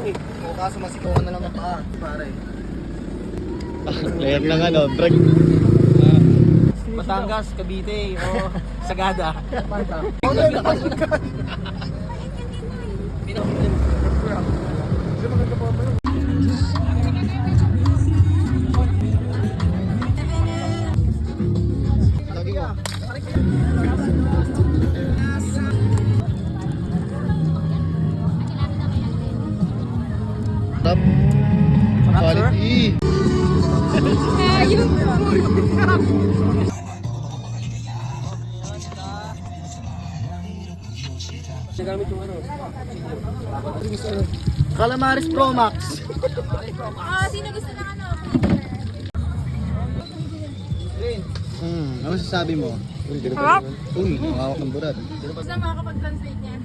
O kaso masikawan na lang ang paa, pare. Player ng ano, drag. Batangas, Cavite, o Sagada. Lagi mo. Tap. Quality. Calamaris Pro Max. Sino gusto ng ano? Ano sasabi mo? Harap? Uy, nakawak ng burat. Gusto makakapag-translate niya.